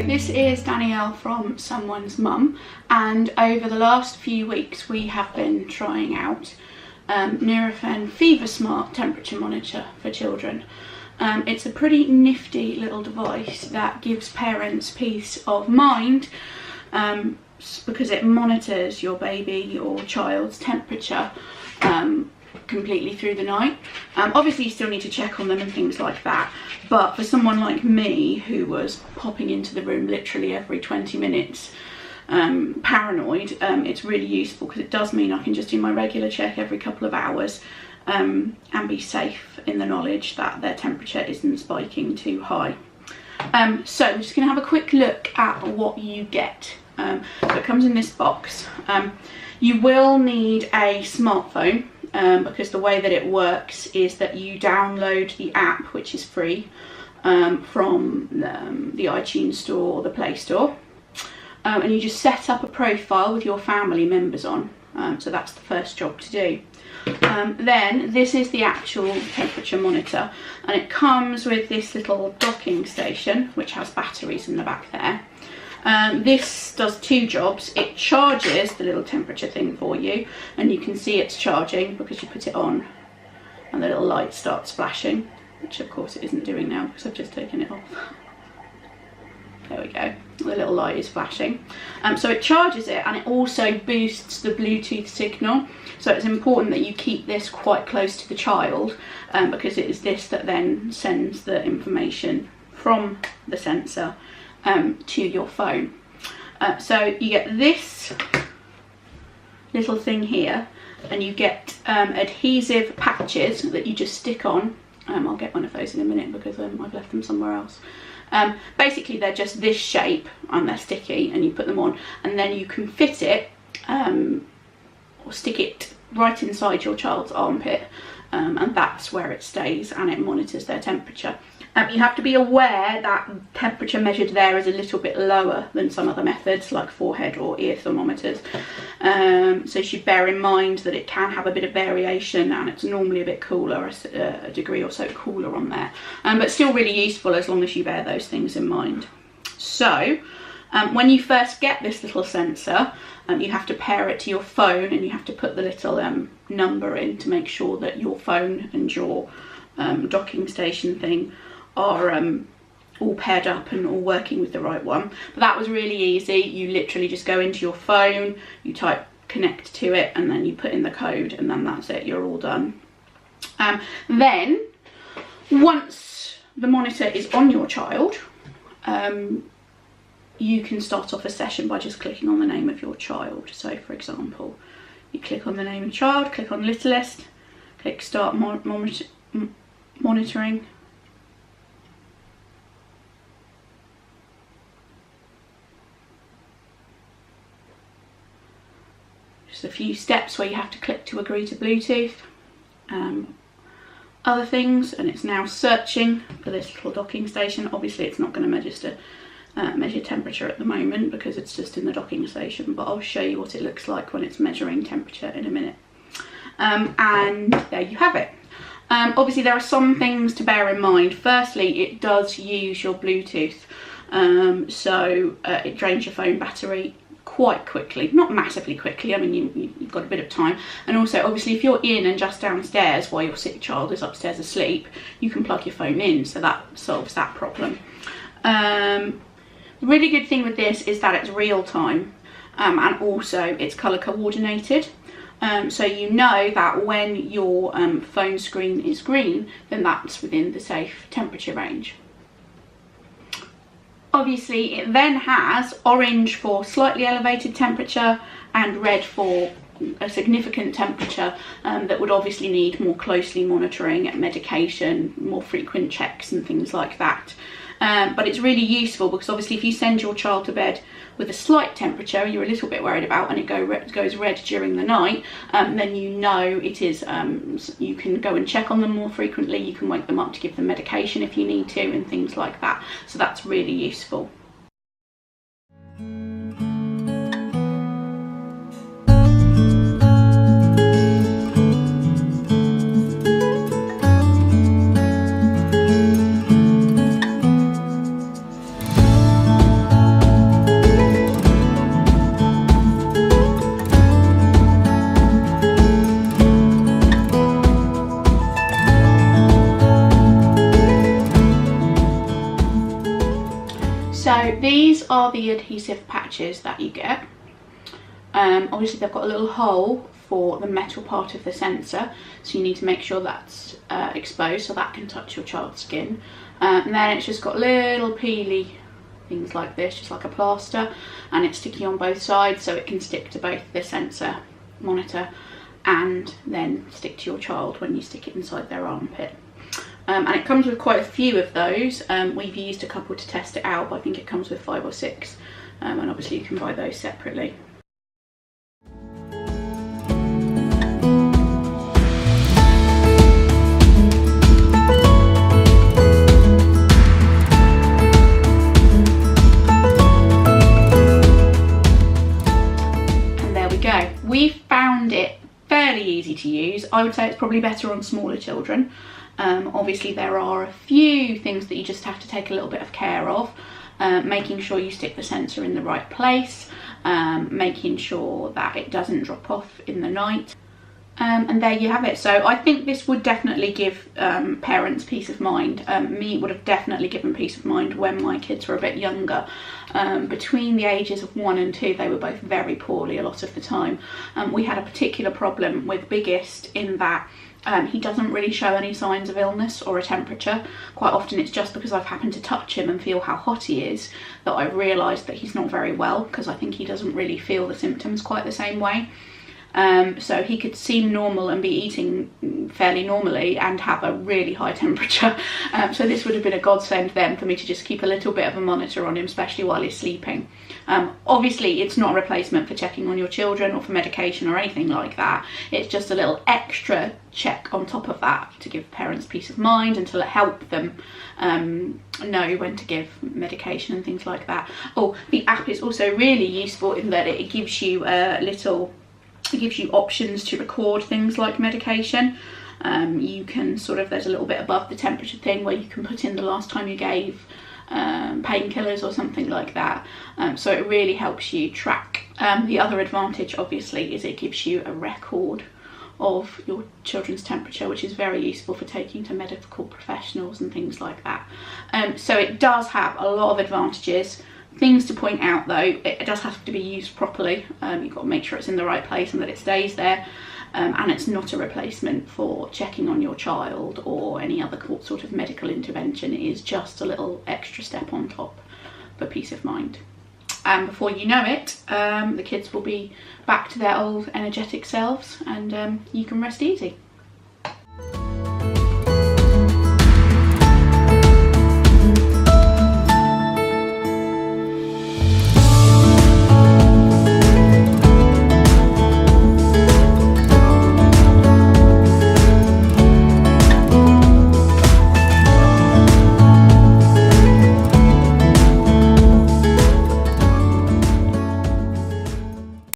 this is Danielle from Someone's Mum, and over the last few weeks we have been trying out Nurofen FeverSmart temperature monitor for children. It's a pretty nifty little device that gives parents peace of mind because it monitors your baby or child's temperature completely through the night. Obviously you still need to check on them and things like that, but for someone like me who was popping into the room literally every 20 minutes paranoid, it's really useful because it does mean I can just do my regular check every couple of hours and be safe in the knowledge that their temperature isn't spiking too high. So we're just going to have a quick look at what you get. So it comes in this box. You will need a smartphone because the way that it works is that you download the app, which is free, from the iTunes store or the Play Store, and you just set up a profile with your family members on. So that's the first job to do. Then this is the actual temperature monitor, and it comes with this little docking station which has batteries in the back there. This does two jobs. It charges the little temperature thing for you, and you can see it's charging because you put it on and the little light starts flashing, which of course it isn't doing now because I've just taken it off. There we go, the little light is flashing. So it charges it, and it also boosts the Bluetooth signal. So it's important that you keep this quite close to the child because it is this that then sends the information from the sensor to your phone. So you get this little thing here, and you get adhesive patches that you just stick on. I'll get one of those in a minute because I've left them somewhere else. Basically they're just this shape and they're sticky, and you put them on, and then you can fit it or stick it right inside your child's armpit, and that's where it stays and it monitors their temperature. You have to be aware that temperature measured there is a little bit lower than some other methods like forehead or ear thermometers, so you should bear in mind that it can have a bit of variation, and it's normally a bit cooler, a degree or so cooler on there, but still really useful as long as you bear those things in mind. So when you first get this little sensor, you have to pair it to your phone, and you have to put the little number in to make sure that your phone and your docking station thing are all paired up and all working with the right one. But that was really easy. You literally just go into your phone, you type connect to it, and then you put in the code, and then that's it, you're all done. Then once the monitor is on your child, you can start off a session by just clicking on the name of your child. So for example, you click on the name of the child, click on littlest, click start monitoring. Just a few steps where you have to click to agree to Bluetooth, other things, and it's now searching for this little docking station. Obviously it's not going to measure temperature at the moment because it's just in the docking station, but I'll show you what it looks like when it's measuring temperature in a minute. And there you have it. Obviously there are some things to bear in mind. Firstly, it does use your Bluetooth, so it drains your phone battery quite quickly, not massively quickly. I mean, you've got a bit of time, and also obviously if you're in and just downstairs while your sick child is upstairs asleep, you can plug your phone in, so that solves that problem. The really good thing with this is that it's real time, and also it's colour coordinated, so you know that when your phone screen is green, then that's within the safe temperature range. Obviously it then has orange for slightly elevated temperature and red for a significant temperature that would obviously need more closely monitoring, medication, more frequent checks and things like that. But it's really useful because obviously if you send your child to bed with a slight temperature you're a little bit worried about, and it goes red during the night, then you know it is, you can go and check on them more frequently, you can wake them up to give them medication if you need to and things like that. So that's really useful. these are the adhesive patches that you get. Obviously they've got a little hole for the metal part of the sensor, so you need to make sure that's exposed so that can touch your child's skin. And then it's just got little peely things like this, just like a plaster, and it's sticky on both sides so it can stick to both the sensor monitor and then stick to your child when you stick it inside their armpit. And it comes with quite a few of those. We've used a couple to test it out, but I think it comes with 5 or 6, and obviously you can buy those separately. We found it fairly easy to use. I would say it's probably better on smaller children. Obviously there are a few things that you just have to take a little bit of care of. Making sure you stick the sensor in the right place, making sure that it doesn't drop off in the night. And there you have it. So I think this would definitely give parents peace of mind. Me, it would have definitely given peace of mind when my kids were a bit younger. Between the ages of 1 and 2, they were both very poorly a lot of the time. We had a particular problem with Biggest in that he doesn't really show any signs of illness or a temperature. Quite often it's just because I've happened to touch him and feel how hot he is that I've realised that he's not very well, because I think he doesn't really feel the symptoms quite the same way. So he could seem normal and be eating fairly normally and have a really high temperature. So this would have been a godsend then for me to just keep a little bit of a monitor on him, especially while he's sleeping. Obviously it's not a replacement for checking on your children or for medication or anything like that. It's just a little extra check on top of that to give parents peace of mind and to help them know when to give medication and things like that. Oh, the app is also really useful in that it gives you it gives you options to record things like medication. You can there's a little bit above the temperature thing where you can put in the last time you gave painkillers or something like that. So it really helps you track. The other advantage obviously is it gives you a record of your children's temperature, which is very useful for taking to medical professionals and things like that. So it does have a lot of advantages. Things to point out though, it does have to be used properly. You've got to make sure it's in the right place and that it stays there. And it's not a replacement for checking on your child or any other sort of medical intervention. It is just a little extra step on top for peace of mind. And before you know it, the kids will be back to their old energetic selves, and you can rest easy.